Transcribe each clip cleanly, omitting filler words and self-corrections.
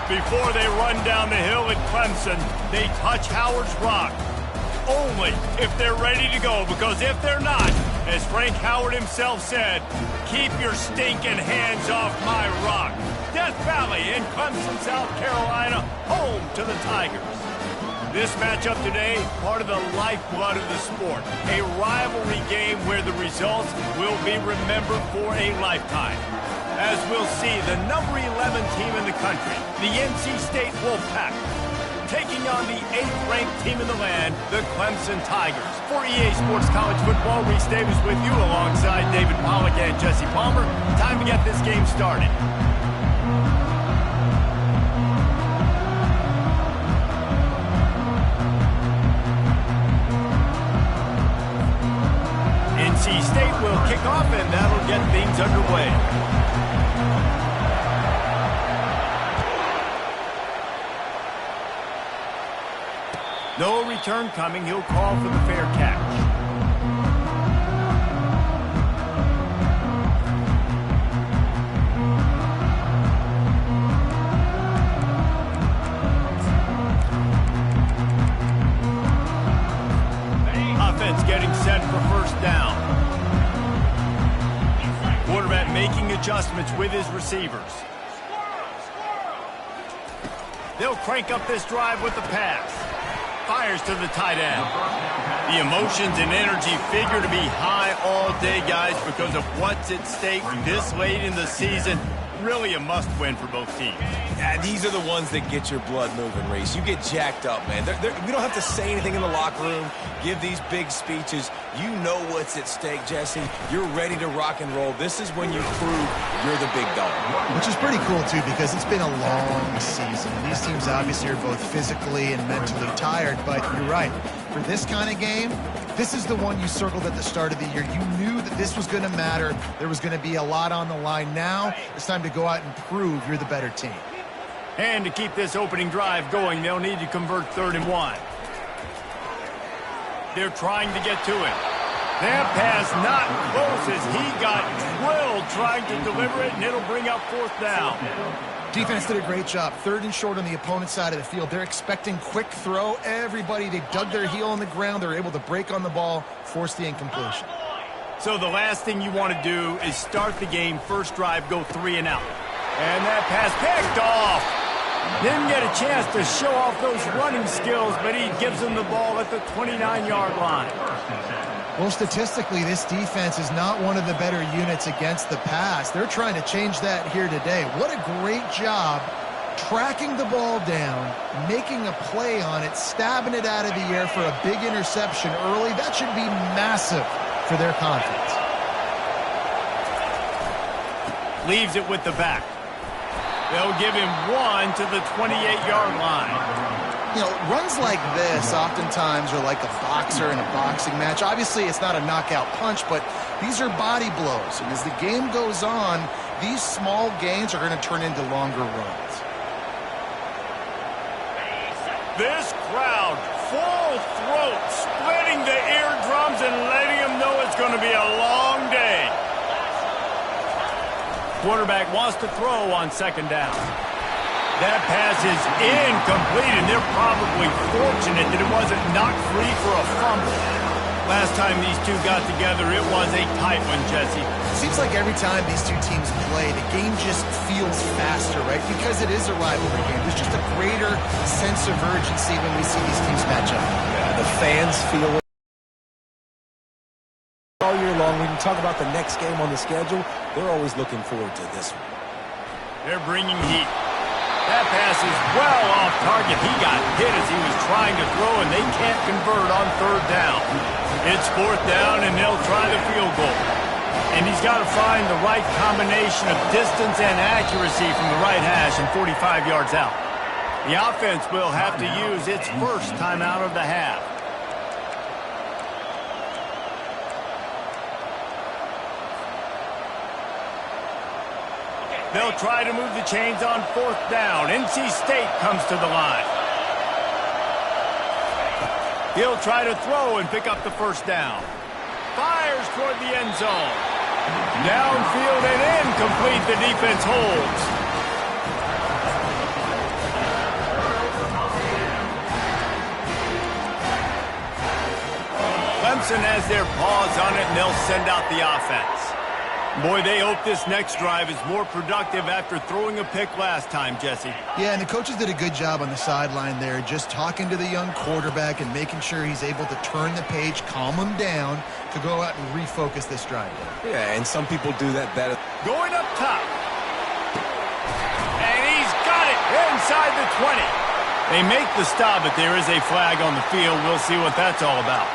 Before they run down the hill at Clemson, they touch Howard's rock. Only if they're ready to go, because if they're not, as Frank Howard himself said, keep your stinking hands off my rock. Death Valley in Clemson, South Carolina, home to the Tigers. This matchup today, part of the lifeblood of the sport. A rivalry game where the results will be remembered for a lifetime. As we'll see, the number 11 team in the country, the NC State Wolfpack, taking on the 8th-ranked team in the land, the Clemson Tigers. For EA Sports College Football, Reese Davis with you alongside David Pollack and Jesse Palmer. Time to get this game started. NC State will kick off, and that'll get things underway. No return coming. He'll call for the fair catch. Offense getting set for first down. Quarterback making adjustments with his receivers. They'll crank up this drive with the pass. Fires to the tight end. The emotions and energy figure to be high all day, guys, because of what's at stake this late in the season. Really a must-win for both teams. Yeah, these are the ones that get your blood moving, Reese. You get jacked up, man. We don't have to say anything in the locker room, give these big speeches. You know what's at stake, Jesse. You're ready to rock and roll. This is when you prove you're the big dog. Which is pretty cool, too, because it's been a long season. These teams obviously are both physically and mentally tired, but you're right. For this kind of game, this is the one you circled at the start of the year. You knew that this was going to matter. There was going to be a lot on the line. Now it's time to go out and prove you're the better team. And to keep this opening drive going, they'll need to convert 3rd and 1. They're trying to get to it. That pass not close as he got drilled trying to deliver it, and it'll bring up 4th down. Defense did a great job. 3rd and short on the opponent's side of the field. They're expecting quick throw. Everybody, they dug their heel on the ground. They're able to break on the ball, force the incompletion. So the last thing you want to do is start the game, first drive, go 3 and out. And that pass picked off. Didn't get a chance to show off those running skills, but he gives them the ball at the 29-yard line. Well, statistically, this defense is not one of the better units against the pass. They're trying to change that here today. What a great job tracking the ball down, making a play on it, stabbing it out of the air for a big interception early. That should be massive for their confidence. Leaves it with the back. They'll give him 1 to the 28-yard line. You know, runs like this oftentimes are like a boxer in a boxing match. Obviously, it's not a knockout punch, but these are body blows. And as the game goes on, these small gains are going to turn into longer runs. This crowd, full throat, splitting the eardrums and letting them know it's going to be a long day. Quarterback wants to throw on 2nd down. That pass is incomplete, and they're probably fortunate that it wasn't knocked free for a fumble. Last time these two got together, it was a tight one, Jesse. Seems like every time these two teams play, the game just feels faster, right? Because it is a rivalry game. There's just a greater sense of urgency when we see these teams match up. Yeah, the fans feel it all year long. When you talk about the next game on the schedule, they're always looking forward to this one. They're bringing heat. That pass is well off target. He got hit as he was trying to throw, and they can't convert on 3rd down. It's 4th down, and they'll try the field goal. And he's got to find the right combination of distance and accuracy from the right hash and 45 yards out. The offense will have to use its first timeout of the half. They'll try to move the chains on 4th down. NC State comes to the line. He'll try to throw and pick up the 1st down. Fires toward the end zone. Downfield and incomplete. The defense holds. Clemson has their paws on it, and they'll send out the offense. Boy, they hope this next drive is more productive after throwing a pick last time, Jesse. Yeah, and the coaches did a good job on the sideline there, just talking to the young quarterback and making sure he's able to turn the page, calm him down, to go out and refocus this drive. Yeah, and some people do that better. Going up top. And he's got it inside the 20. They make the stop, but there is a flag on the field. We'll see what that's all about.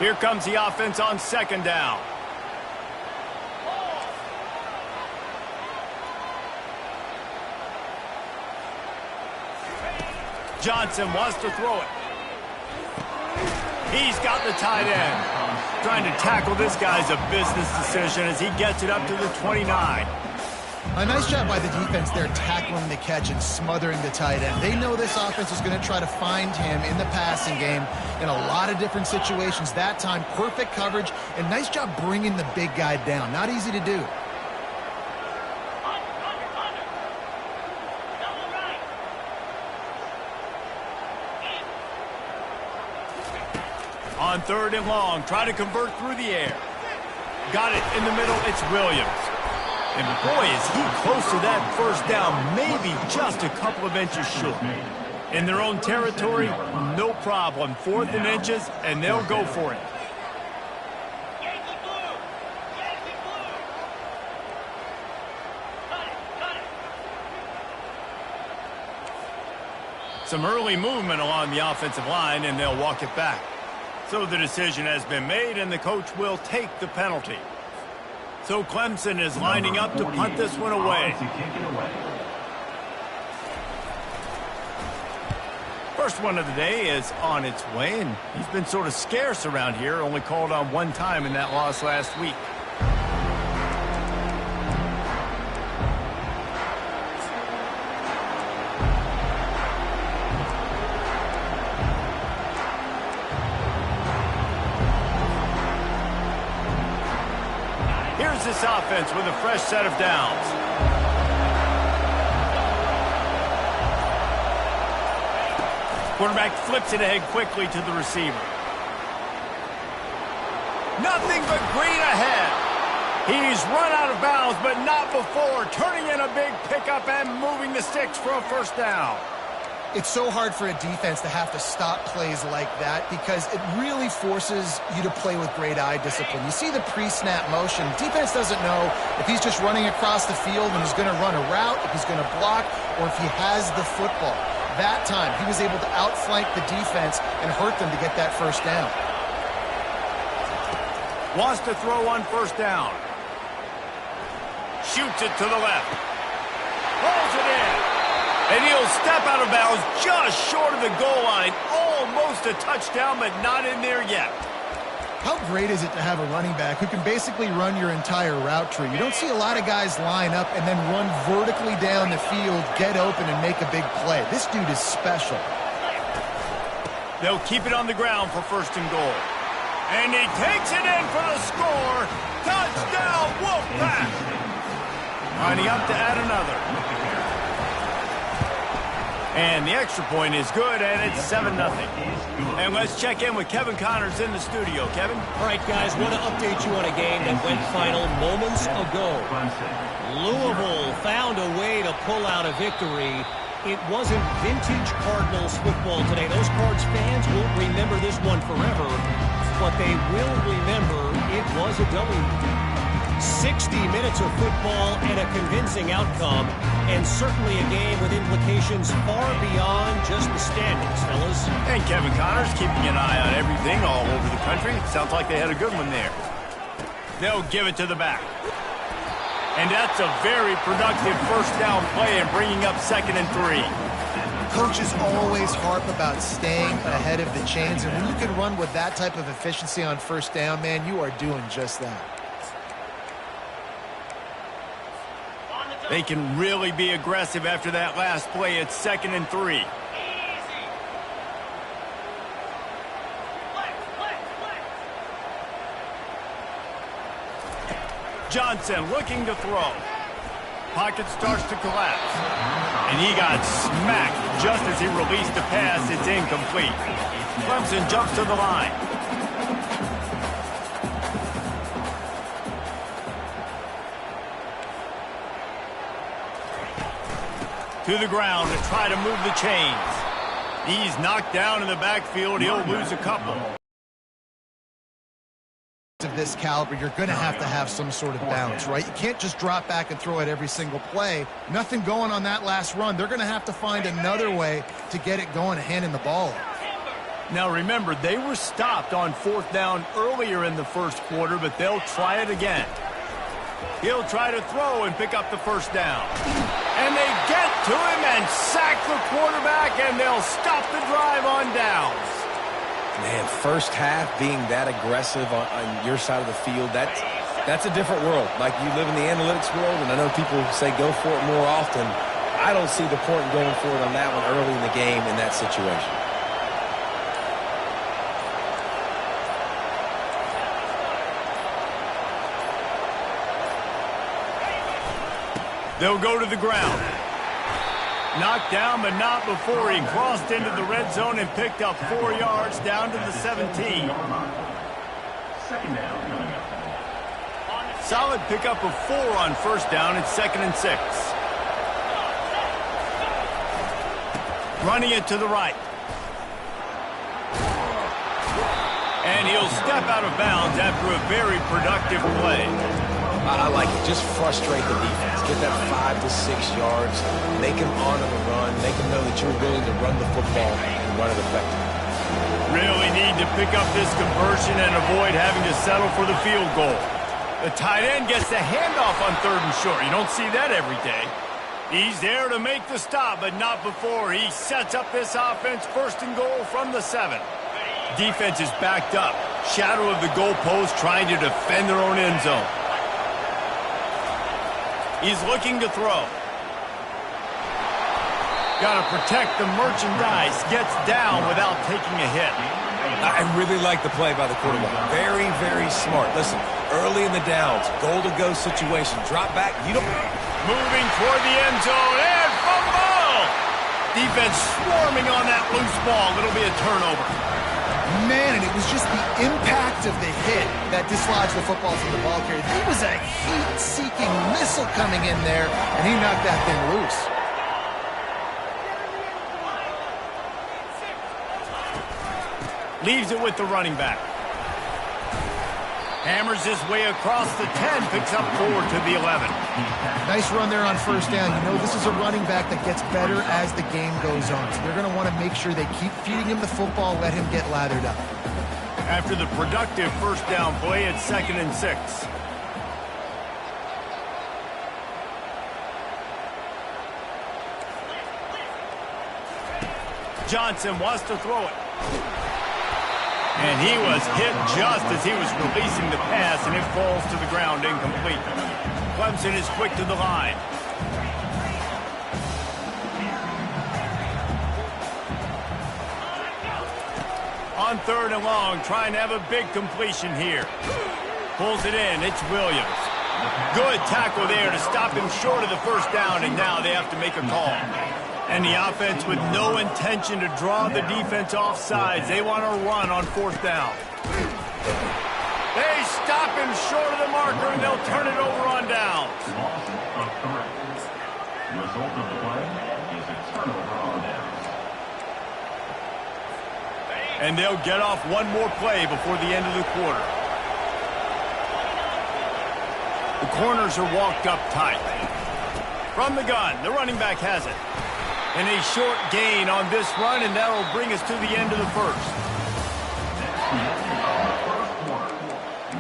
Here comes the offense on second down. Johnson wants to throw it. He's got the tight end. Trying to tackle this guy's a business decision as he gets it up to the 29. A nice job by the defense there, tackling the catch and smothering the tight end. They know this offense is going to try to find him in the passing game in a lot of different situations. That time, perfect coverage, and nice job bringing the big guy down. Not easy to do. On third and long, try to convert through the air. Got it in the middle, it's Williams. And boy, is he close to that first down, maybe just a couple of inches short. In their own territory, no problem. 4th and inches, and they'll go for it. Some early movement along the offensive line, and they'll walk it back. So the decision has been made, and the coach will take the penalty. So Clemson is lining up to punt this one away. First one of the day is on its way, and he's been sort of scarce around here, only called on one time in that loss last week. Here's this offense with a fresh set of downs. Quarterback flips it ahead quickly to the receiver. Nothing but green ahead. He's run out of bounds, but not before. Turning in a big pickup and moving the sticks for a first down. It's so hard for a defense to have to stop plays like that because it really forces you to play with great eye discipline. You see the pre-snap motion. Defense doesn't know if he's just running across the field and he's going to run a route, if he's going to block, or if he has the football. That time, he was able to outflank the defense and hurt them to get that first down. Wants to throw on first down. Shoots it to the left. Pulls it in. And he'll step out of bounds just short of the goal line. Almost a touchdown, but not in there yet. How great is it to have a running back who can basically run your entire route tree? You don't see a lot of guys line up and then run vertically down the field, get open, and make a big play. This dude is special. They'll keep it on the ground for first and goal. And he takes it in for the score. Touchdown, Wolfpack! Lining up to add another. And the extra point is good, and it's 7-0. And let's check in with Kevin Connors in the studio. Kevin? All right, guys, want to update you on a game that went final moments ago. Louisville found a way to pull out a victory. It wasn't vintage Cardinals football today. Those Cards fans won't remember this one forever, but they will remember it was a W. 60 minutes of football and a convincing outcome, and certainly a game with implications far beyond just the standings, fellas. And Kevin Connors keeping an eye on everything all over the country. Sounds like they had a good one there. They'll give it to the back. And that's a very productive first down play and bringing up 2nd and 3. Coaches always harp about staying ahead of the chains, and when you can run with that type of efficiency on first down, man, you are doing just that. They can really be aggressive after that last play. It's 2nd and 3. Johnson looking to throw. Pocket starts to collapse. And he got smacked just as he released the pass. It's incomplete. Clemson jumps to the line. To the ground to try to move the chains. He's knocked down in the backfield. He'll lose a couple. Of this caliber, you're going to have some sort of balance, right? You can't just drop back and throw it every single play. Nothing going on that last run. They're going to have to find another way to get it going and handing the ball off. Now remember, they were stopped on 4th down earlier in the first quarter, but they'll try it again. He'll try to throw and pick up the first down. And they get to him and sack the quarterback, and they'll stop the drive on downs. Man, first half being that aggressive on your side of the field, that's a different world. Like, you live in the analytics world, and I know people say go for it more often. I don't see the point in going for it on that one early in the game in that situation. They'll go to the ground. Knocked down, but not before he crossed into the red zone and picked up 4 yards down to the 17. Solid pickup of 4 on first down. It's 2nd and 6. Running it to the right. And he'll step out of bounds after a very productive play. I like it. Just frustrate the defense. Get that 5 to 6 yards. Make them honor the run. Make them know that you're willing to run the football and run it effectively. Really need to pick up this conversion and avoid having to settle for the field goal. The tight end gets the handoff on 3rd and short. You don't see that every day. He's there to make the stop, but not before he sets up this offense. 1st and goal from the 7. Defense is backed up. Shadow of the goalpost, trying to defend their own end zone. He's looking to throw. Got to protect the merchandise. Gets down without taking a hit. I really like the play by the quarterback. Very, very smart. Listen, early in the downs, goal-to-go situation. Drop back. You don't... Moving toward the end zone and fumble! Defense swarming on that loose ball. It'll be a turnover. Man, and it was just the impact of the hit that dislodged the football from the ball carrier. There was a heat-seeking missile coming in there, and he knocked that thing loose. Leaves it with the running back. Hammers his way across the 10, picks up 4 to the 11. Nice run there on first down. You know, this is a running back that gets better as the game goes on. So they're going to want to make sure they keep feeding him the football, let him get lathered up. After the productive first down play, it's 2nd and 6. Johnson wants to throw it. And he was hit just as he was releasing the pass, and it falls to the ground incomplete. Clemson is quick to the line. On 3rd and long, trying to have a big completion here. Pulls it in. It's Williams. Good tackle there to stop him short of the first down, and now they have to make a call. And the offense with no intention to draw the defense off sides. They want to run on 4th down. They stop him short of the marker, and they'll turn it over on downs. Result of the play is a turnover on downs. And they'll get off one more play before the end of the quarter. The corners are walked up tight. From the gun, the running back has it. And a short gain on this run, and that'll bring us to the end of the first. That's the end of the first quarter.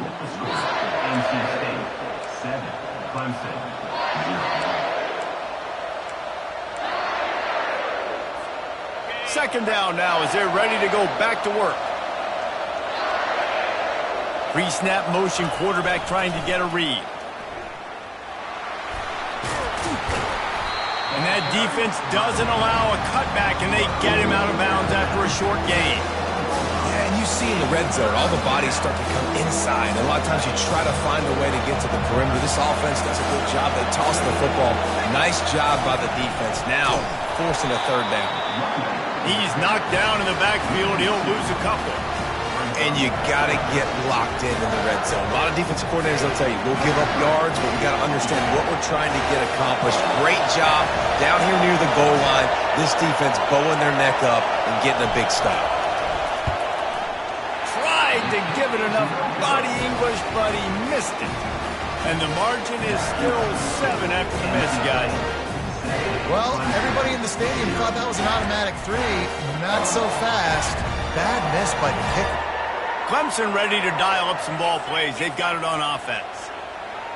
With the score, NC State 7, Clemson 0. Second down now as they're ready to go back to work. Pre-snap motion, quarterback trying to get a read. And that defense doesn't allow a cutback, and they get him out of bounds after a short gain. Yeah, and you see in the red zone, all the bodies start to come inside. A lot of times you try to find a way to get to the perimeter. This offense does a good job. They toss the football. Nice job by the defense. Now forcing a third down. He's knocked down in the backfield. He'll lose a couple. And you got to get locked in the red zone. A lot of defensive coordinators will tell you, we'll give up yards, but we got to understand what we're trying to get accomplished. Great job down here near the goal line. This defense bowing their neck up and getting a big stop. Tried to give it enough body English, but he missed it. And the margin is still 7 after the miss, guys. Well, everybody in the stadium thought that was an automatic 3. Not so fast. Bad miss by the kicker. Clemson ready to dial up some ball plays. They've got it on offense.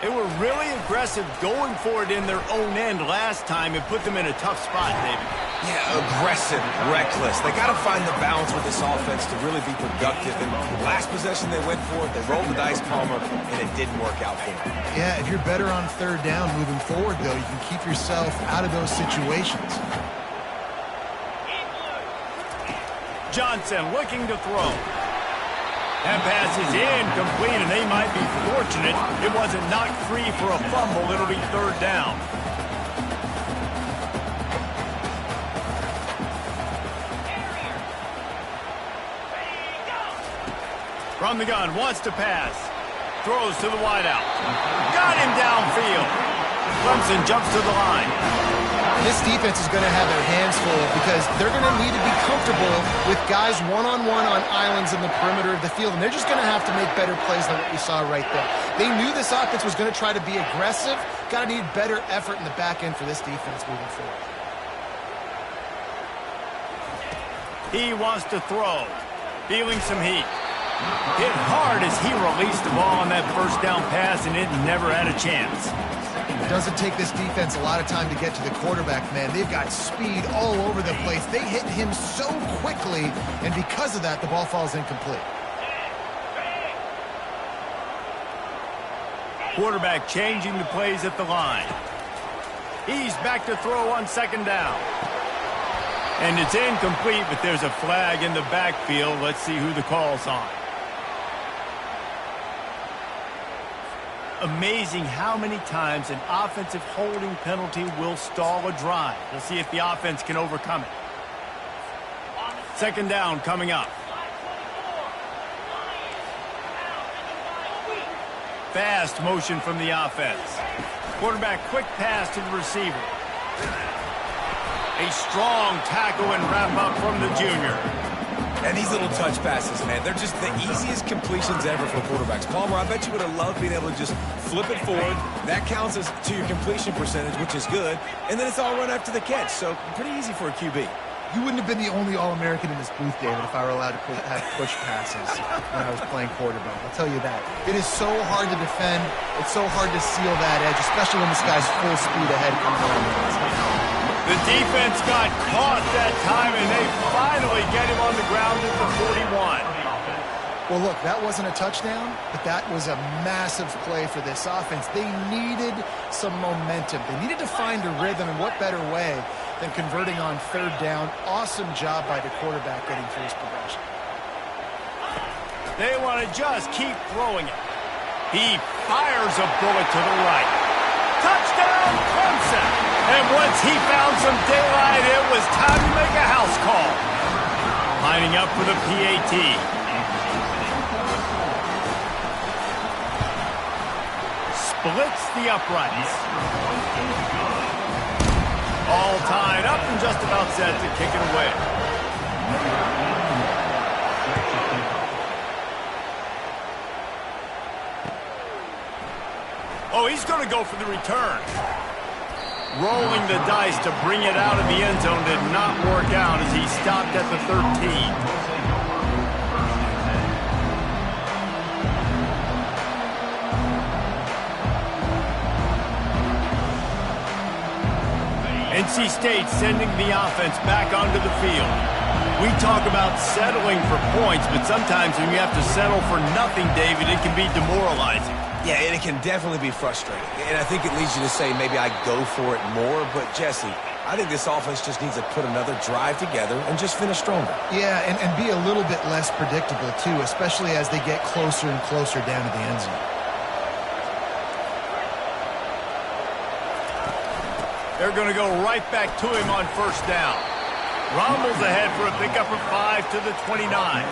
They were really aggressive going for it in their own end last time and put them in a tough spot, David. Yeah, aggressive, reckless. They got to find the balance with this offense to really be productive. And last possession they went for it, they rolled the dice, Palmer, and it didn't work out for them. Yeah, if you're better on third down moving forward, though, you can keep yourself out of those situations. Johnson looking to throw. That pass is incomplete, and they might be fortunate it wasn't knocked free for a fumble. It'll be third down. From the gun, wants to pass. Throws to the wideout. Got him downfield. Clemson jumps to the line. This defense is going to have their hands full because they're going to need to be comfortable with guys one-on-one on islands in the perimeter of the field, and they're just going to have to make better plays than what we saw right there. They knew this offense was going to try to be aggressive. Got to need better effort in the back end for this defense moving forward. He wants to throw. Feeling some heat. Hit hard as he released the ball on that first down pass, and it never had a chance. It doesn't take this defense a lot of time to get to the quarterback, man. They've got speed all over the place. They hit him so quickly, and because of that, the ball falls incomplete. Quarterback changing the plays at the line. He's back to throw on second down. And it's incomplete, but there's a flag in the backfield. Let's see who the call's on. Amazing how many times an offensive holding penalty will stall a drive. We'll see if the offense can overcome it. Second down coming up. Fast motion from the offense. Quarterback quick pass to the receiver. A strong tackle and wrap up from the junior. And these little touch passes, man, they're just the easiest completions ever for quarterbacks. Palmer, I bet you would have loved being able to just flip it forward. That counts as to your completion percentage, which is good. And then it's all run after the catch, so pretty easy for a QB. You wouldn't have been the only All-American in this booth, David, if I were allowed to have push passes when I was playing quarterback. I'll tell you that. It is so hard to defend. It's so hard to seal that edge, especially when this guy's full speed ahead coming around the outside. The defense got caught that time, and they finally get him on the ground at the 41. Well, look, that wasn't a touchdown, but that was a massive play for this offense. They needed some momentum. They needed to find a rhythm, and what better way than converting on third down. Awesome job by the quarterback getting through his progression. They want to just keep throwing it. He fires a bullet to the right. Touchdown, Clemson! And once he found some daylight, it was time to make a house call. Lining up for the PAT. Splits the uprights. All tied up and just about set to kick it away. Oh, he's going to go for the return. Rolling the dice to bring it out of the end zone did not work out as he stopped at the 13. NC State sending the offense back onto the field. We talk about settling for points, but sometimes when you have to settle for nothing, David, it can be demoralizing. Yeah, and it can definitely be frustrating. And I think it leads you to say maybe I go for it more. But, Jesse, I think this offense just needs to put another drive together and just finish stronger. Yeah, and be a little bit less predictable, too, especially as they get closer and closer down to the end zone. They're going to go right back to him on first down. Rumbles ahead for a pickup of 5 to the 29.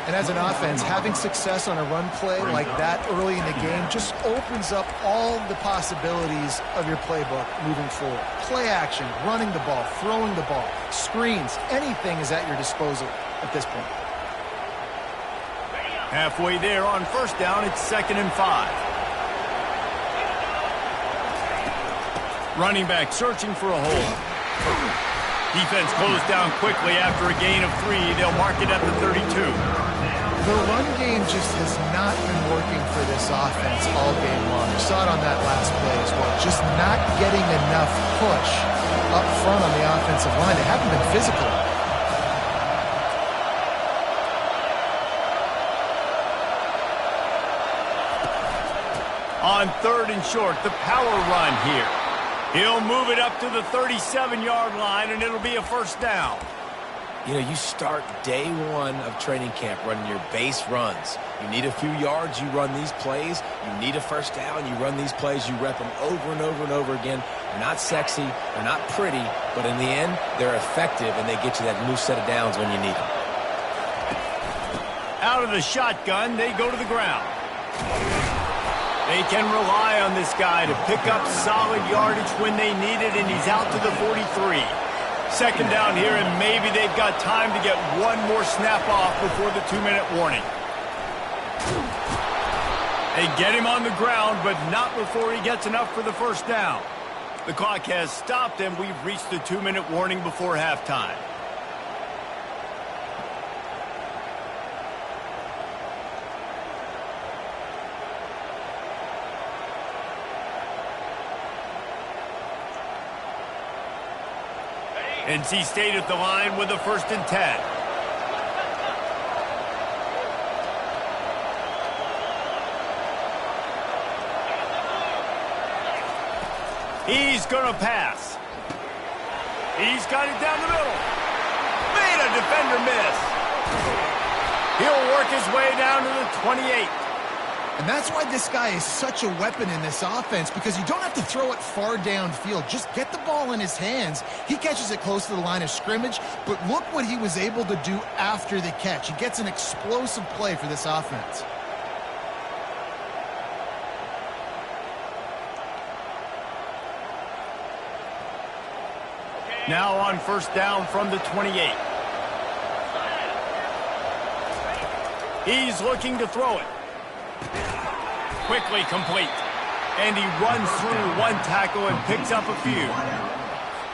And as an offense, having success on a run play like that early in the game just opens up all the possibilities of your playbook moving forward. Play action, running the ball, throwing the ball, screens, anything is at your disposal at this point. Halfway there on first down, it's 2nd and 5. Running back searching for a hole. Defense closed down quickly after a gain of 3. They'll mark it at the 32. The run game just has not been working for this offense all game long. You saw it on that last play as well. Just not getting enough push up front on the offensive line. They haven't been physical. On 3rd and short, the power run here. He'll move it up to the 37-yard line, and it'll be a first down. You know, you start day one of training camp running your base runs. You need a few yards, you run these plays. You need a first down, you run these plays. You rep them over and over and over again. They're not sexy, they're not pretty, but in the end, they're effective, and they get you that new set of downs when you need them. Out of the shotgun, they go to the ground. They can rely on this guy to pick up solid yardage when they need it, and he's out to the 43. 2nd down here, and maybe they've got time to get one more snap off before the 2-minute warning. They get him on the ground, but not before he gets enough for the first down. The clock has stopped, and we've reached the 2-minute warning before halftime. NC State at the line with a 1st and 10. He's going to pass. He's got it down the middle. Made a defender miss. He'll work his way down to the 28. And that's why this guy is such a weapon in this offense, because you don't have to throw it far downfield. Just get the ball in his hands. He catches it close to the line of scrimmage, but look what he was able to do after the catch. He gets an explosive play for this offense. Now on first down from the 28. He's looking to throw it. Quickly complete. And he runs through one tackle and picks up a few.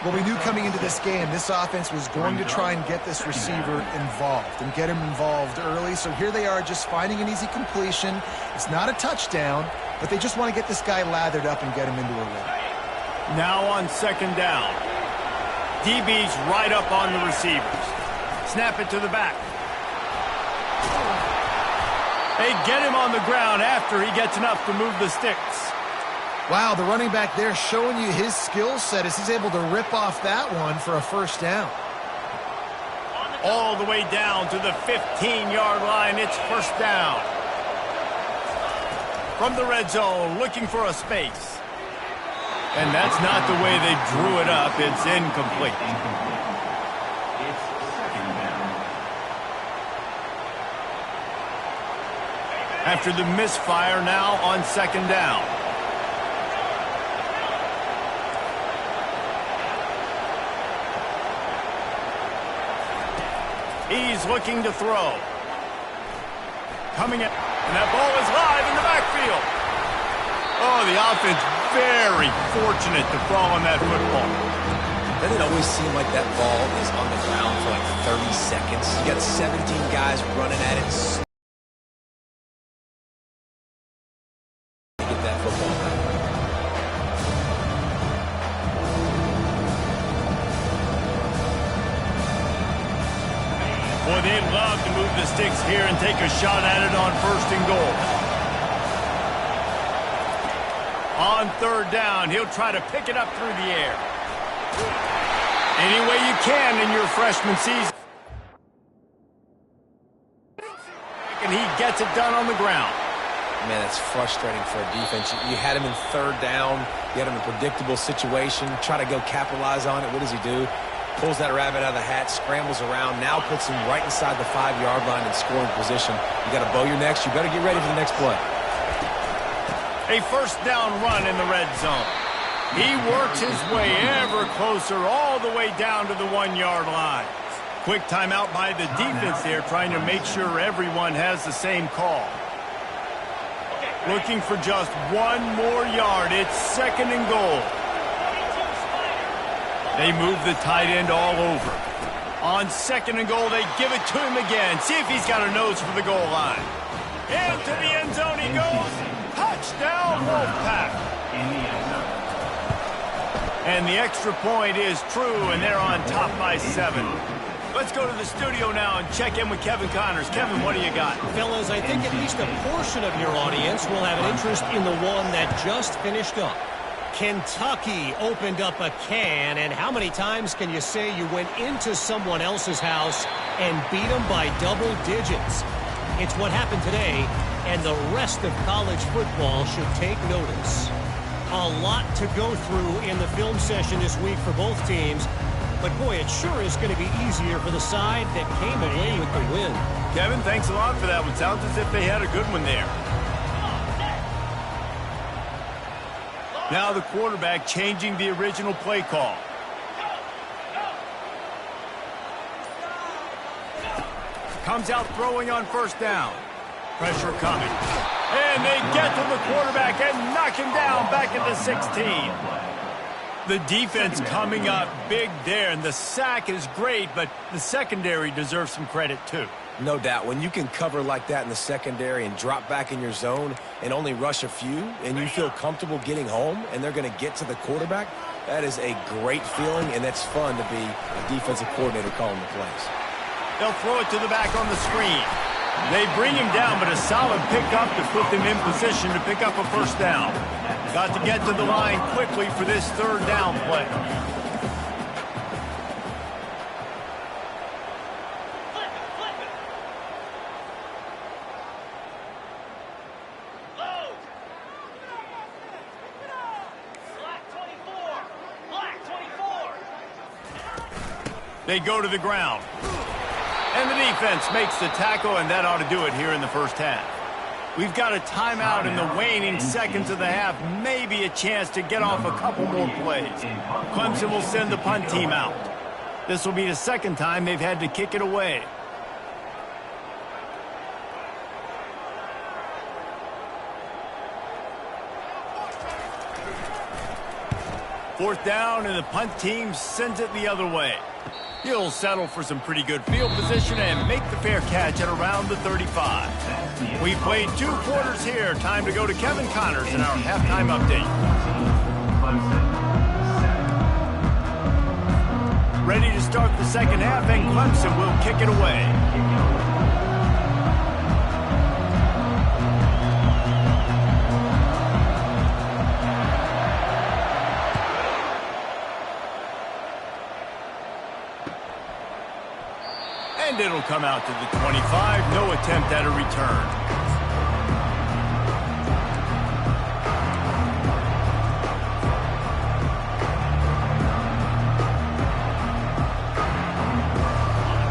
Well, we knew coming into this game, this offense was going to try and get this receiver involved and get him involved early. So here they are just finding an easy completion. It's not a touchdown, but they just want to get this guy lathered up and get him into a rhythm. Now on 2nd down. DB's right up on the receivers. Snap it to the back. They get him on the ground after he gets enough to move the sticks. Wow, the running back there showing you his skill set as he's able to rip off that one for a first down. All the way down to the 15-yard line, it's first down. From the red zone, looking for a space. And that's not the way they drew it up. It's incomplete. It's 2nd down. After the misfire, now on 2nd down. He's looking to throw. Coming in, and that ball is live in the backfield. Oh, the offense very fortunate to fall on that football. Doesn't it always seem like that ball is on the ground for like 30 seconds? You got 17 guys running at it. Get that football back. Boy, they'd love to move the sticks here and take a shot at it on 1st and goal. On 3rd down, he'll try to pick it up through the air. Any way you can in your freshman season. And he gets it done on the ground. Man, that's frustrating for a defense. You had him in third down. You had him in a predictable situation. Try to go capitalize on it. What does he do? Pulls that rabbit out of the hat, scrambles around, now puts him right inside the 5-yard line in scoring position. You got to bow your necks. You better get ready for the next play. A first down run in the red zone. He works his way ever closer all the way down to the 1-yard line. Quick timeout by the defense there, trying to make sure everyone has the same call. Looking for just one more yard. It's 2nd and goal. They move the tight end all over. On 2nd and goal, they give it to him again. See if he's got a nose for the goal line. Into the end zone he goes. Touchdown, Wolfpack. And the extra point is true, and they're on top by 7. Let's go to the studio now and check in with Kevin Connors. Kevin, what do you got? Fellas, I think at least a portion of your audience will have an interest in the one that just finished up. Kentucky opened up a can, and how many times can you say you went into someone else's house and beat them by double digits? It's what happened today, and the rest of college football should take notice. A lot to go through in the film session this week for both teams, but boy, it sure is going to be easier for the side that came away with the win. Kevin, thanks a lot for that one. Sounds as if they had a good one there. Now the quarterback changing the original play call. Comes out throwing on first down. Pressure coming. And they get to the quarterback and knock him down back at the 16. The defense coming up big there, and the sack is great, but the secondary deserves some credit too. No doubt. When you can cover like that in the secondary and drop back in your zone and only rush a few, and you feel comfortable getting home and they're going to get to the quarterback, that is a great feeling, and that's fun to be a defensive coordinator calling the plays. They'll throw it to the back on the screen. They bring him down, but a solid pickup to put them in position to pick up a first down. Got to get to the line quickly for this third down play. They go to the ground. And the defense makes the tackle, and that ought to do it here in the first half. We've got a timeout in the waning seconds of the half. Maybe a chance to get off a couple more plays. Clemson will send the punt team out. This will be the second time they've had to kick it away. Fourth down, and the punt team sends it the other way. He'll settle for some pretty good field position and make the fair catch at around the 35. We played 2 quarters here. Time to go to Kevin Connors in our halftime update. Ready to start the second half, and Clemson will kick it away. And it'll come out to the 25. No attempt at a return.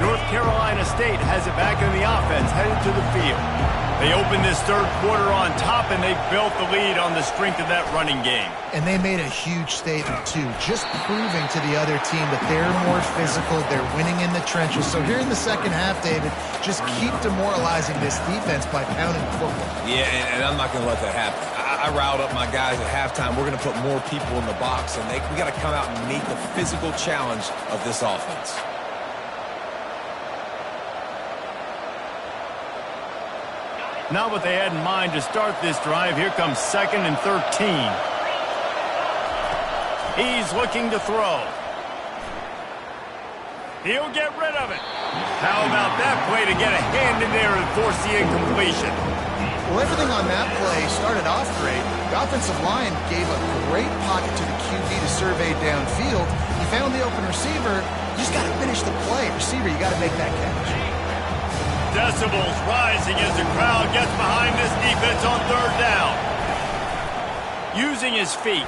North Carolina State has it back in the offense, headed to the field. They open this third quarter on top, and they built the lead on the strength of that running game. And they made a huge statement, too, just proving to the other team that they're more physical, they're winning in the trenches. So here in the second half, David, just keep demoralizing this defense by pounding the football. Yeah, and I'm not going to let that happen. I riled up my guys at halftime. We're going to put more people in the box, and we got to come out and meet the physical challenge of this offense. Not what they had in mind to start this drive. Here comes 2nd and 13. He's looking to throw. He'll get rid of it. How about that play to get a hand in there and force the incompletion? Well, everything on that play started off great. The offensive line gave a great pocket to the QB to survey downfield. He found the open receiver. You just got to finish the play. Receiver, you got to make that catch. Decibels rising as the crowd gets behind this defense on third down. Using his feet.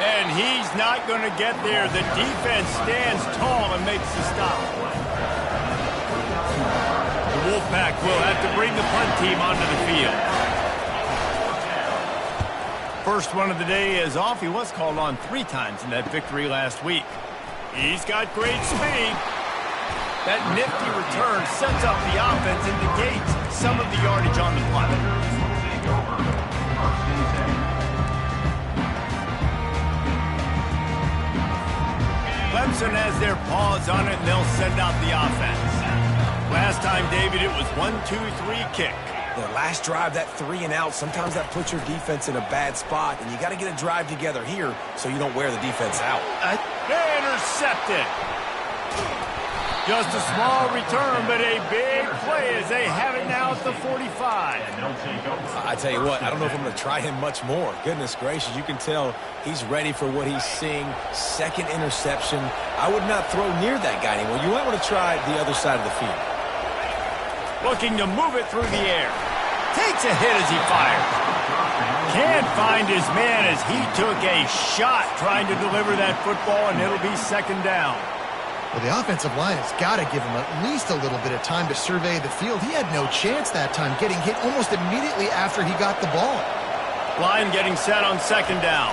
And he's not going to get there. The defense stands tall and makes the stop. The Wolfpack will have to bring the punt team onto the field. First one of the day is off. He was called on 3 times in that victory last week. He's got great speed. That nifty return sets up the offense and negates some of the yardage on the punt. Clemson has their paws on it, and they'll send out the offense. Last time, David, it was 1-2-3 kick. The last drive, that 3 and out, sometimes that puts your defense in a bad spot, and you got to get a drive together here so you don't wear the defense out. Intercepted. Just a small return, but a big play as they have it now at the 45. I tell you what, I don't know if I'm going to try him much more. Goodness gracious, you can tell he's ready for what he's seeing. Second interception. I would not throw near that guy anymore. You might want to try the other side of the field. Looking to move it through the air. Takes a hit as he fires. Can't find his man as he took a shot trying to deliver that football, and it'll be second down. Well, the offensive line has got to give him at least a little bit of time to survey the field. He had no chance that time, getting hit almost immediately after he got the ball. Line getting set on second down.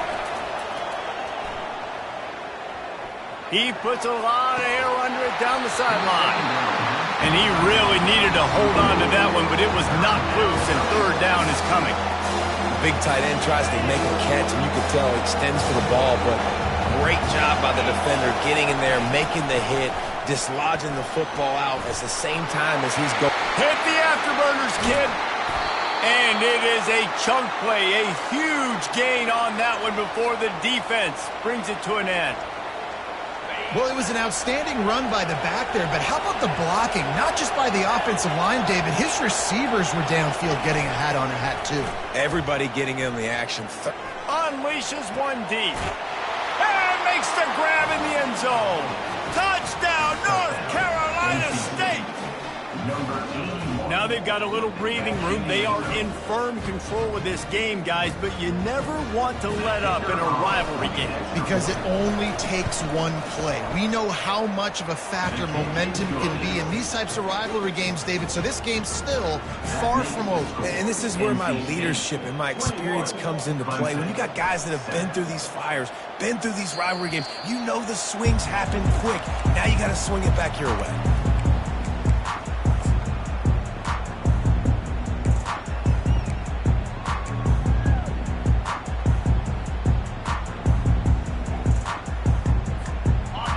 He puts a lot of air under it down the sideline. And he really needed to hold on to that one, but it was knocked loose, and third down is coming. Big tight end tries to make a catch, and you can tell he extends for the ball, but great job by the defender getting in there, making the hit, dislodging the football out at the same time as he's going. Hit the afterburners, kid. And it is a chunk play, a huge gain on that one before the defense brings it to an end. Well, it was an outstanding run by the back there, but how about the blocking? Not just by the offensive line, David. His receivers were downfield getting a hat on a hat, too. Everybody getting in the action. Unleashes one deep. And makes the grab in the end zone. Touchdown, North Carolina State. Now they've got a little breathing room. They are in firm control of this game, guys, but you never want to let up in a rivalry game. Because it only takes one play. We know how much of a factor momentum can be in these types of rivalry games, David, so this game's still far from over. And this is where my leadership and my experience comes into play. When you got guys that have been through these fires, been through these rivalry games, you know the swings happen quick. Now you got to swing it back your way.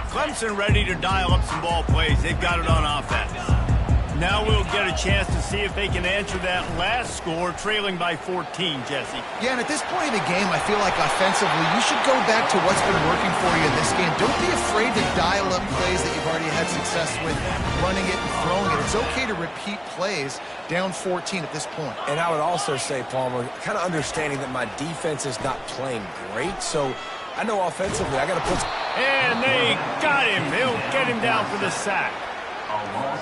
Clemson ready to dial up some ball plays. They've got it on offense. Now we'll get a chance to see if they can answer that last score, trailing by 14, Jesse. Yeah, and at this point in the game, I feel like offensively, you should go back to what's been working for you in this game. Don't be afraid to dial up plays that you've already had success with, running it and throwing it. It's okay to repeat plays down 14 at this point. And I would also say, Palmer, kind of understanding that my defense is not playing great, so I know offensively I got to put... And they got him. They'll get him down for the sack.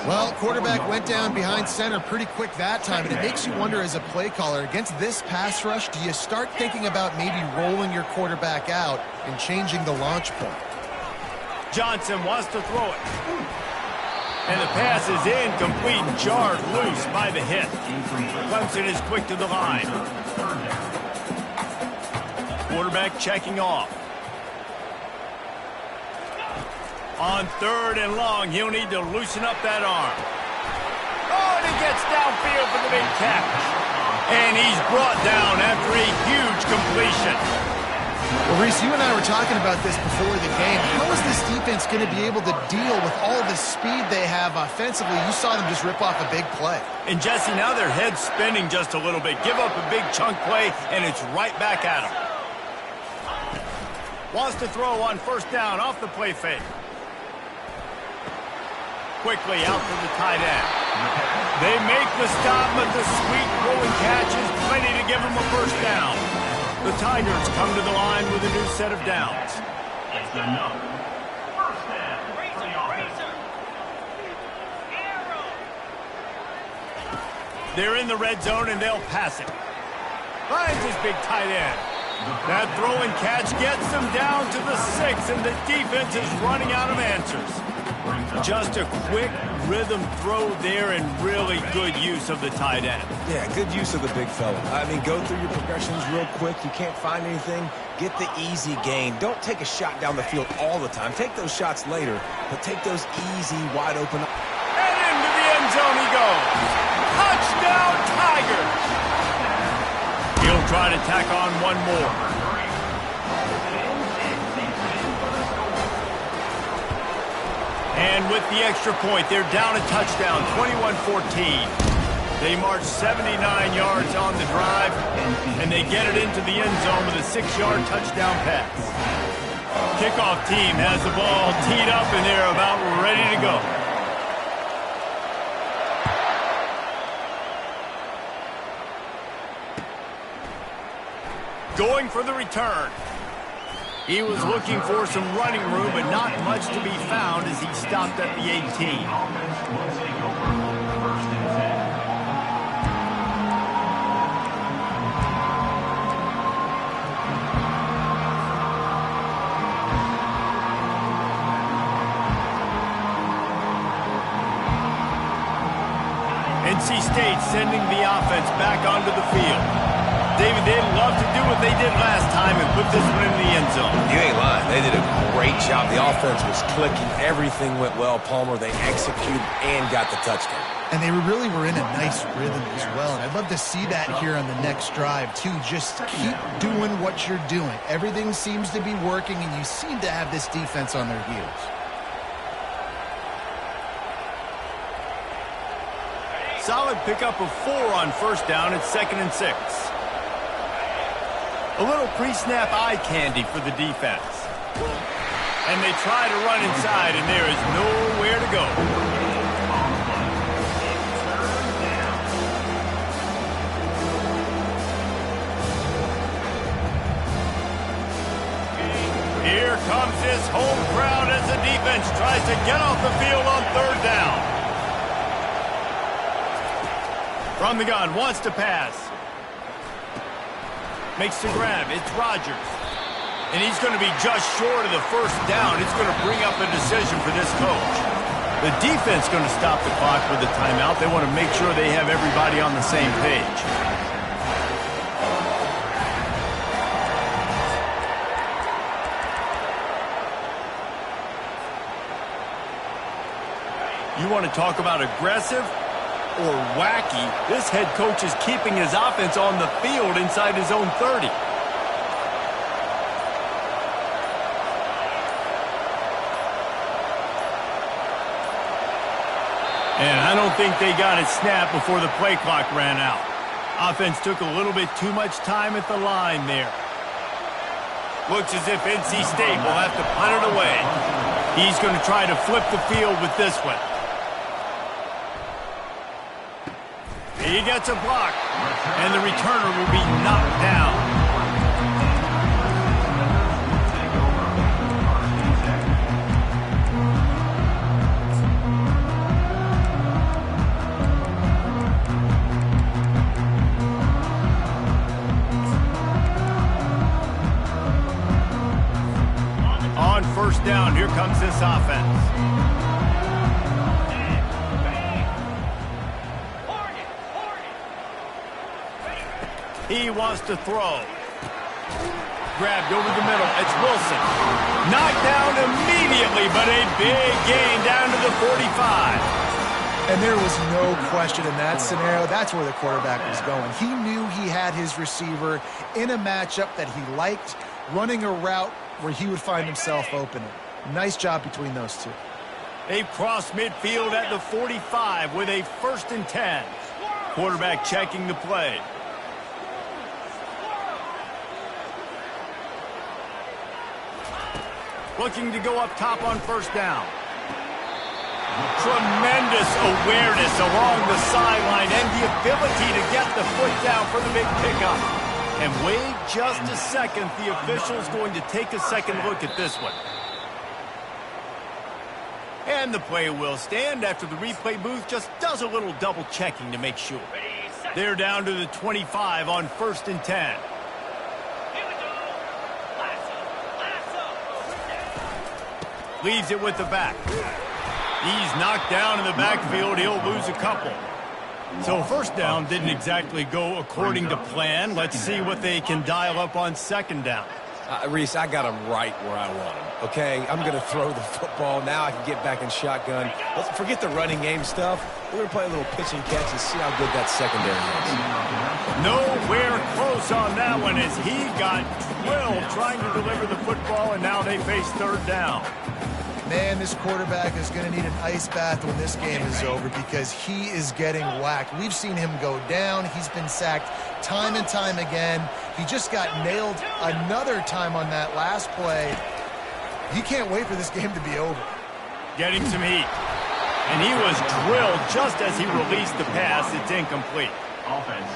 Well, quarterback went down behind center pretty quick that time, and it makes you wonder as a play caller, against this pass rush, do you start thinking about maybe rolling your quarterback out and changing the launch point? Johnson wants to throw it. And the pass is incomplete, jarred loose by the hit. Clemson is quick to the line. Quarterback checking off. On third and long, he'll need to loosen up that arm. Oh, and he gets downfield for the big catch. And he's brought down after a huge completion. Well, Reese, you and I were talking about this before the game. How is this defense going to be able to deal with all the speed they have offensively? You saw them just rip off a big play. And, Jesse, now their head's spinning just a little bit. Give up a big chunk play, and it's right back at them. Wants to throw on first down off the play fake. Quickly out to the tight end. They make the stop, but the sweet rolling catch is plenty to give them a first down. The Tigers come to the line with a new set of downs. enough. First down for the offense. They're in the red zone, and they'll pass it. Finds his big tight end. That throw and catch gets them down to the 6, and the defense is running out of answers. Just a quick rhythm throw there and really good use of the tight end. Yeah, good use of the big fella. I mean, go through your progressions real quick. You can't find anything, get the easy gain. Don't take a shot down the field all the time. Take those shots later, but take those easy, wide open. And into the end zone he goes. Touchdown, Tigers! He'll try to tack on one more. And with the extra point, they're down a touchdown, 21-14. They march 79 yards on the drive, and they get it into the end zone with a 6-yard touchdown pass. Kickoff team has the ball teed up, and they're about ready to go. Going for the return. He was looking for some running room, but not much to be found as he stopped at the 18. NC State sending the offense back onto the field. David, they'd love to do what they did last time and put this one in the end zone. You ain't lying. They did a great job. The offense was clicking. Everything went well, Palmer. They executed and got the touchdown. And they really were in a nice rhythm as well. And I'd love to see that here on the next drive, too. Just keep doing what you're doing. Everything seems to be working, and you seem to have this defense on their heels. Solid pickup of 4 on first down. It's 2nd and 6. A little pre-snap eye candy for the defense. And they try to run inside, and there is nowhere to go. Here comes this home crowd as the defense tries to get off the field on 3rd down. From the gun, wants to pass. Makes the grab. It's Rodgers. And he's going to be just short of the first down. It's going to bring up a decision for this coach. The defense going to stop the clock with the timeout. They want to make sure they have everybody on the same page. You want to talk about aggressive or wacky? This head coach is keeping his offense on the field inside his own 30. And I don't think they got it snapped before the play clock ran out. Offense took a little bit too much time at the line there. Looks as if NC State will have to punt it away. He's going to try to flip the field with this one. He gets a block, and the returner will be knocked down. On first down, here comes this offense. He wants to throw. Grabbed over the middle. It's Wilson. Knocked down immediately, but a big gain down to the 45. And there was no question in that scenario. That's where the quarterback was going. He knew he had his receiver in a matchup that he liked, running a route where he would find himself open. Nice job between those two. They've crossed midfield at the 45 with a 1st and 10. Quarterback checking the play. Looking to go up top on first down. Tremendous awareness along the sideline and the ability to get the foot down for the big pickup. And wait just a second. The official's going to take a second look at this one. And the play will stand after the replay booth just does a little double checking to make sure. They're down to the 25 on 1st and 10. Leaves it with the back. He's knocked down in the backfield. He'll lose a couple. So 1st down didn't exactly go according to plan. Let's see what they can dial up on 2nd down. Reese, I got him right where I want him, okay? I'm going to throw the football. Now I can get back in shotgun. Let's forget the running game stuff. We're going to play a little pitch and catch and see how good that secondary is. Nowhere close on that one as he got drilled trying to deliver the football, and now they face 3rd down. Man, this quarterback is going to need an ice bath when this game is over because he is getting whacked. We've seen him go down. He's been sacked time and time again. He just got nailed another time on that last play. He can't wait for this game to be over. Getting some heat. And he was drilled just as he released the pass. It's incomplete.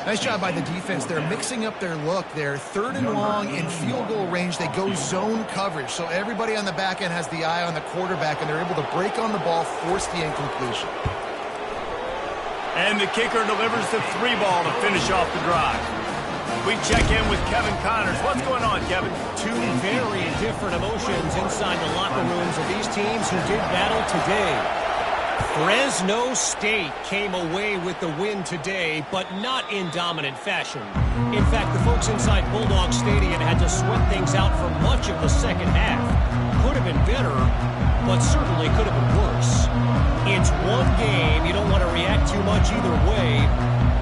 Nice job by the defense. They're mixing up their look. They're 3rd and long in field goal range. They go zone coverage. So everybody on the back end has the eye on the quarterback, and they're able to break on the ball, force the incompletion. And the kicker delivers the 3 ball to finish off the drive. We check in with Kevin Connors. What's going on, Kevin? Two very different emotions inside the locker rooms of these teams who did battle today. Fresno State came away with the win today, but not in dominant fashion. In fact, the folks inside Bulldog Stadium had to sweat things out for much of the second half. Could have been better, but certainly could have been worse. It's one game. You don't want to react too much either way,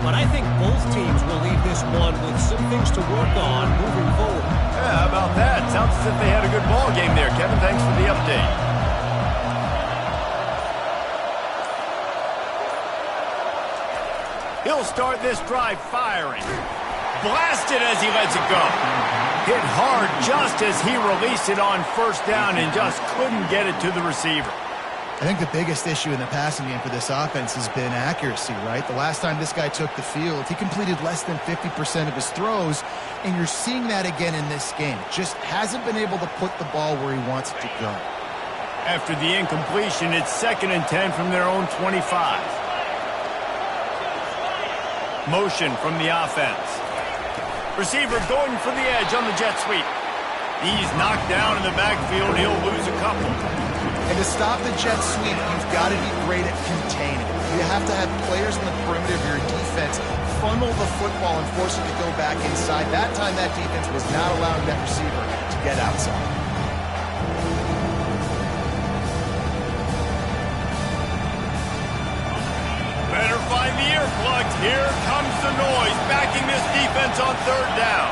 but I think both teams will leave this one with some things to work on moving forward. Yeah, how about that? Sounds as if they had a good ball game there. Kevin, thanks for the update. He'll start this drive firing. Blasted as he lets it go. Hit hard just as he released it on 1st down and just couldn't get it to the receiver. I think the biggest issue in the passing game for this offense has been accuracy, right? The last time this guy took the field, he completed less than 50% of his throws, and you're seeing that again in this game. Just hasn't been able to put the ball where he wants it to go. After the incompletion, it's 2nd and 10 from their own 25. Motion from the offense. Receiver going for the edge on the jet sweep. He's knocked down in the backfield. He'll lose a couple. And to stop the jet sweep, you've got to be great at containing. You have to have players in the perimeter of your defense funnel the football and force it to go back inside. That time, that defense was not allowing that receiver to get outside. Better find the earplugs. Here comes the noise, backing this defense on 3rd down.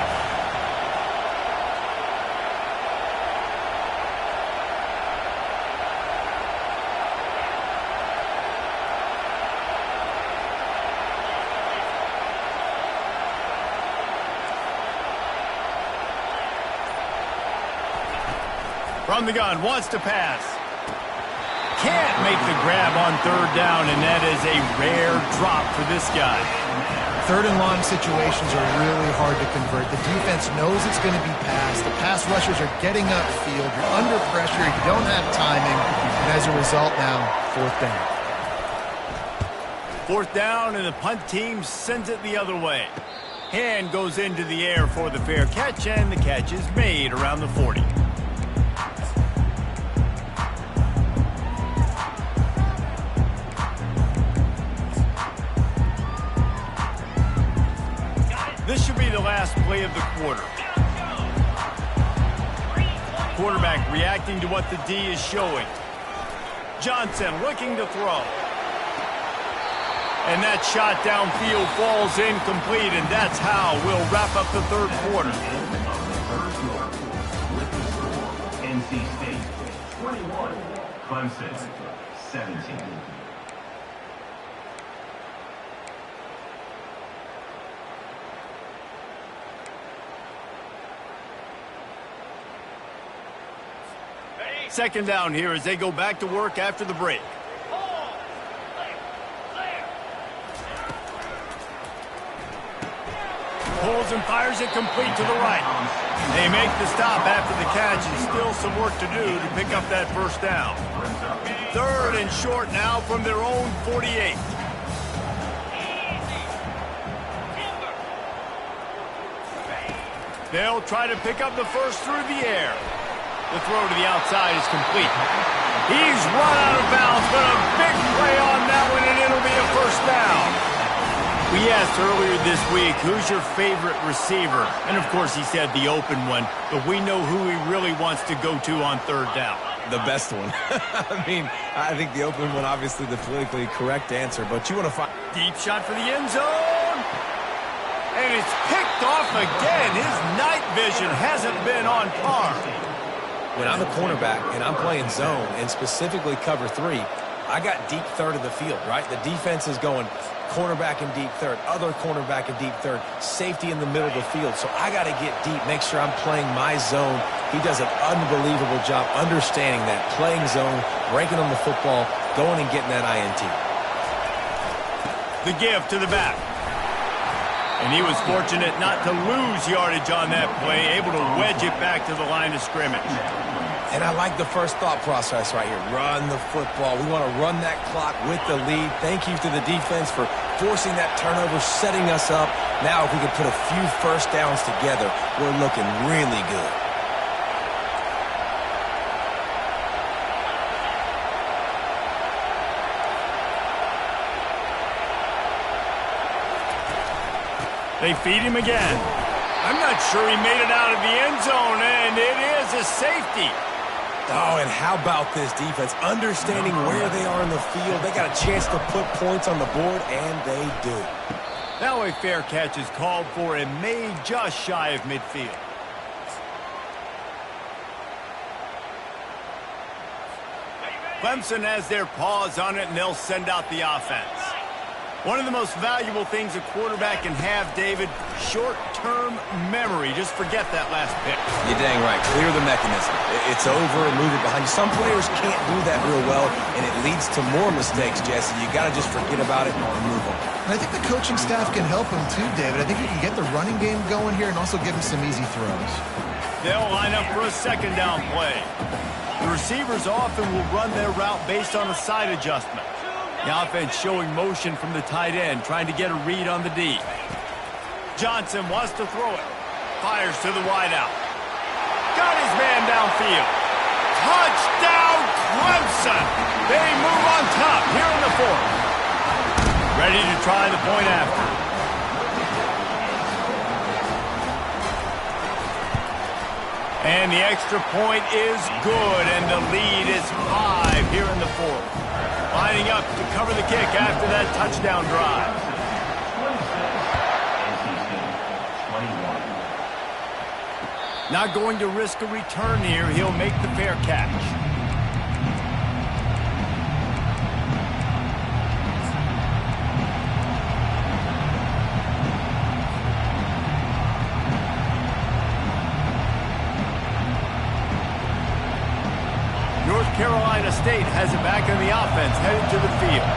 From the gun, wants to pass. Can't make the grab on 3rd down, and that is a rare drop for this guy. 3rd and long situations are really hard to convert. The defense knows it's going to be passed. The pass rushers are getting upfield. You're under pressure. You don't have timing. And as a result now, 4th down. 4th down, and the punt team sends it the other way. Hand goes into the air for the fair catch, and the catch is made around the 40. This should be the last play of the quarter. Quarterback reacting to what the D is showing. Johnson looking to throw. And that shot downfield falls incomplete, and that's how we'll wrap up the 3rd quarter. NC State 21, Clemson 17. Second down here as they go back to work after the break. Pulls and fires it complete to the right. They make the stop after the catch, and still some work to do to pick up that 1st down. 3rd and short now from their own 48. They'll try to pick up the first through the air. The throw to the outside is complete. He's run out of bounds, but a big play on that one, and it'll be a first down. We asked earlier this week, who's your favorite receiver? And, of course, he said the open one, but we know who he really wants to go to on 3rd down. The best one. I mean, I think the open one, obviously the politically correct answer, but you want to find... Deep shot for the end zone. And it's picked off again. His night vision hasn't been on par. When I'm a cornerback and I'm playing zone and specifically cover 3, I got deep 3rd of the field, right? The defense is going cornerback in deep 3rd, other cornerback in deep 3rd, safety in the middle of the field. So I got to get deep, make sure I'm playing my zone. He does an unbelievable job understanding that, playing zone, breaking on the football, going and getting that INT. The give to the back. And he was fortunate not to lose yardage on that play, able to wedge it back to the line of scrimmage. And I like the first thought process right here. Run the football. We want to run that clock with the lead. Thank you to the defense for forcing that turnover, setting us up. Now if we can put a few first downs together, we're looking really good. They feed him again. I'm not sure he made it out of the end zone, and it is a safety. Oh, and how about this defense? Understanding where they are in the field. They got a chance to put points on the board, and they do. Now a fair catch is called for and made just shy of midfield. Clemson has their paws on it, and they'll send out the offense. One of the most valuable things a quarterback can have, David, short-term memory. Just forget that last pick. You're dang right. Clear the mechanism. It's over and move it behind you. Some players can't do that real well, and it leads to more mistakes, Jesse. You got to just forget about it and move on. And I think the coaching staff can help him too, David. I think he can get the running game going here and also give him some easy throws. They'll line up for a 2nd down play. The receivers often will run their route based on a side adjustment. The offense showing motion from the tight end, trying to get a read on the D. Johnson wants to throw it. Fires to the wideout. Got his man downfield. Touchdown, Clemson! They move on top here in the 4th. Ready to try the point after. And the extra point is good, and the lead is 5 here in the 4th. Lining up to cover the kick after that touchdown drive. 27, 21. Not going to risk a return here. He'll make the fair catch. North Carolina State has it back in the offense, headed to the field.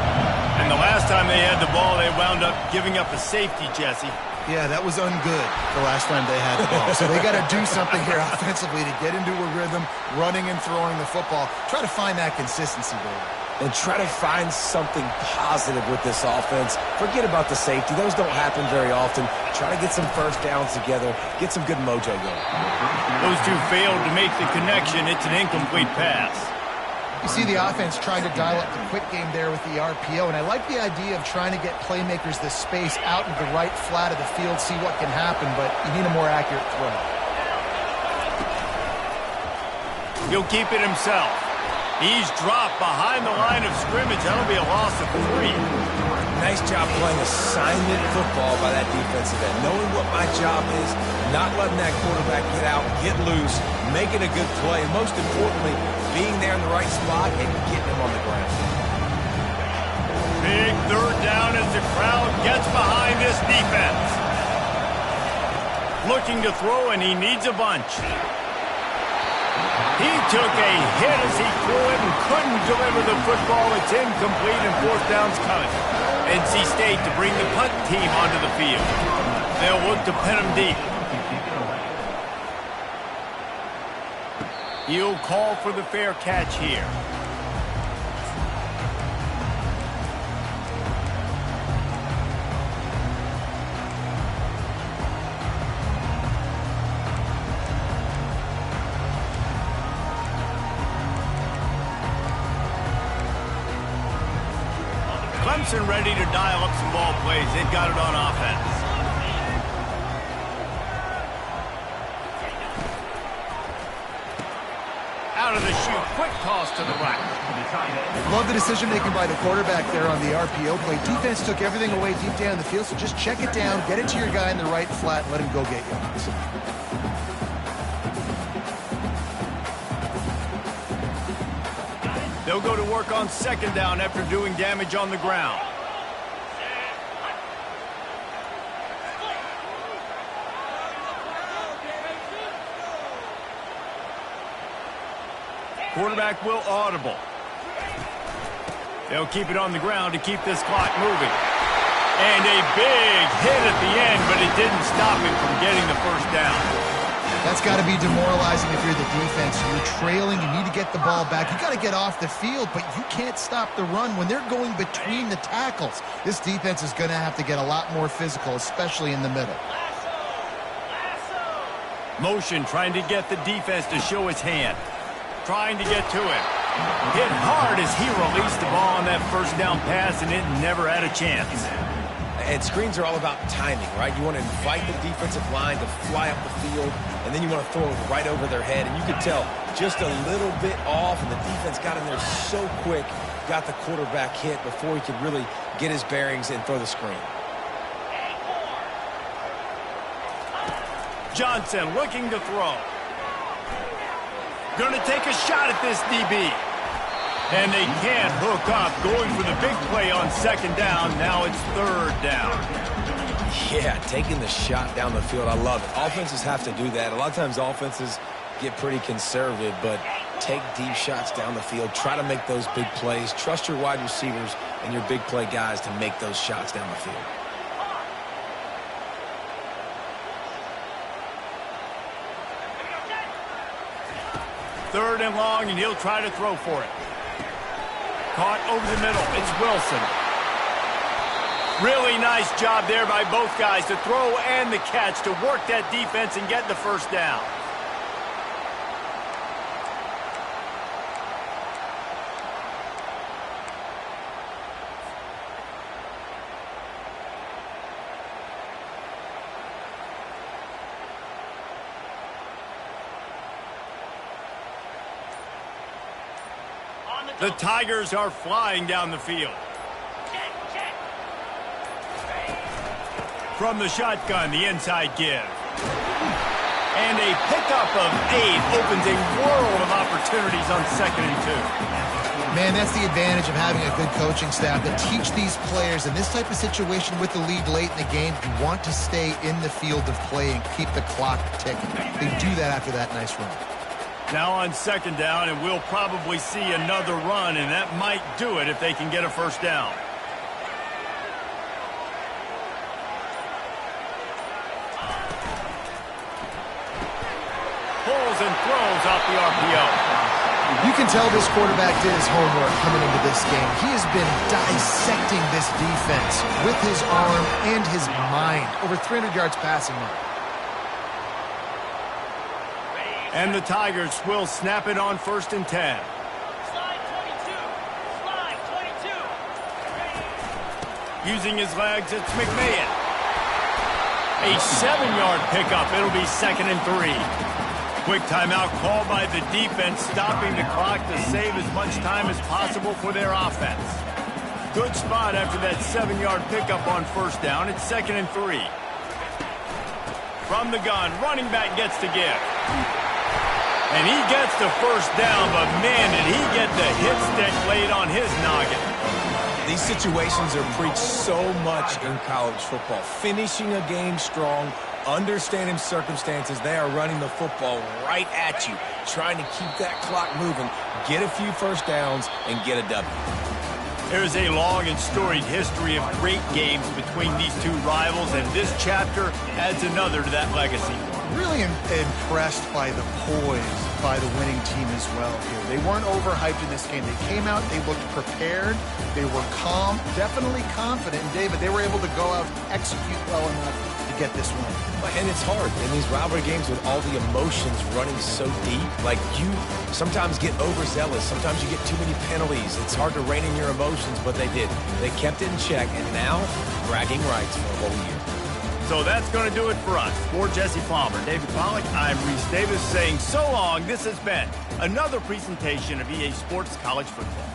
And the last time they had the ball, they wound up giving up a safety, Jesse. Yeah, that was ungood the last time they had the ball. So they got to do something here offensively to get into a rhythm, running and throwing the football. Try to find that consistency, David. And try to find something positive with this offense. Forget about the safety. Those don't happen very often. Try to get some first downs together. Get some good mojo going. Those two failed to make the connection. It's an incomplete pass. You see the offense trying to dial up the quick game there with the RPO, and I like the idea of trying to get playmakers this space out into the right flat of the field, see what can happen, but you need a more accurate throw. He'll keep it himself. He's dropped behind the line of scrimmage. That'll be a loss of 3. Nice job playing assignment football by that defensive end. Knowing what my job is, not letting that quarterback get out, get loose, making a good play, and most importantly, being there in the right spot and getting him on the ground. Big 3rd down as the crowd gets behind this defense. Looking to throw, and he needs a bunch. He took a hit as he threw it and couldn't deliver the football. It's incomplete, and 4th down's coming. NC State to bring the punt team onto the field. They'll look to pin him deep. He'll call for the fair catch here. Clemson ready to dial up some ball plays. They've got it on offense. Out of the chute, quick toss to the right. Love the decision-making by the quarterback there on the RPO play. Defense took everything away deep down the field, so just check it down, get it to your guy in the right flat, and let him go get yards. They'll go to work on second down after doing damage on the ground. Quarterback will audible. They'll keep it on the ground to keep this clock moving. And a big hit at the end, but it didn't stop him from getting the first down. That's got to be demoralizing if you're the defense. You're trailing, you need to get the ball back. You got to get off the field, but you can't stop the run when they're going between the tackles. This defense is going to have to get a lot more physical, especially in the middle. Motion trying to get the defense to show its hand. Trying to get to him. Hit hard as he released the ball on that first down pass, and it never had a chance. And screens are all about timing, right? You want to invite the defensive line to fly up the field, and then you want to throw it right over their head. And you could tell just a little bit off, and the defense got in there so quick, got the quarterback hit before he could really get his bearings and throw the screen. Johnson looking to throw. Going to take a shot at this DB. And they can't hook up. Going for the big play on second down. Now it's third down. Yeah, taking the shot down the field. I love it. Offenses have to do that. A lot of times offenses get pretty conservative, but take deep shots down the field. Try to make those big plays. Trust your wide receivers and your big play guys to make those shots down the field. Third and long, and he'll try to throw for it. Caught over the middle. It's Wilson. Really nice job there by both guys to throw and the catch to work that defense and get the first down. The Tigers are flying down the field. From the shotgun, the inside give. And a pickup of 8 opens a world of opportunities on 2nd and 2. Man, that's the advantage of having a good coaching staff that teach these players in this type of situation with the lead late in the game. You want to stay in the field of play and keep the clock ticking. They do that after that nice run. Now on second down, and we'll probably see another run, and that might do it if they can get a first down. Pulls and throws off the RPO. You can tell this quarterback did his homework coming into this game. He has been dissecting this defense with his arm and his mind. Over 300 yards passing mark. And the Tigers will snap it on 1st and 10. Slide 22. Slide 22. Using his legs, it's McMahon. A 7-yard pickup. It'll be 2nd and 3. Quick timeout called by the defense, stopping the clock to save as much time as possible for their offense. Good spot after that 7-yard pickup on 1st down. It's 2nd and 3. From the gun, running back gets to give. And he gets the first down, but man, did he get the hit stick laid on his noggin. These situations are preached so much in college football. Finishing a game strong, understanding circumstances. They are running the football right at you, trying to keep that clock moving, get a few first downs, and get a W. There's a long and storied history of great games between these two rivals, and this chapter adds another to that legacy. Really impressed by the poise by the winning team as well here. They weren't overhyped in this game. They came out, they looked prepared, they were calm, definitely confident. And David, they were able to go out and execute well enough to get this one. And it's hard in these rivalry games with all the emotions running so deep. Like, you sometimes get overzealous. Sometimes you get too many penalties. It's hard to rein in your emotions, but they did. They kept it in check, and now bragging rights for a whole year. So that's going to do it for us. For Jesse Palmer, David Pollack, I'm Reese Davis saying so long. This has been another presentation of EA Sports College Football.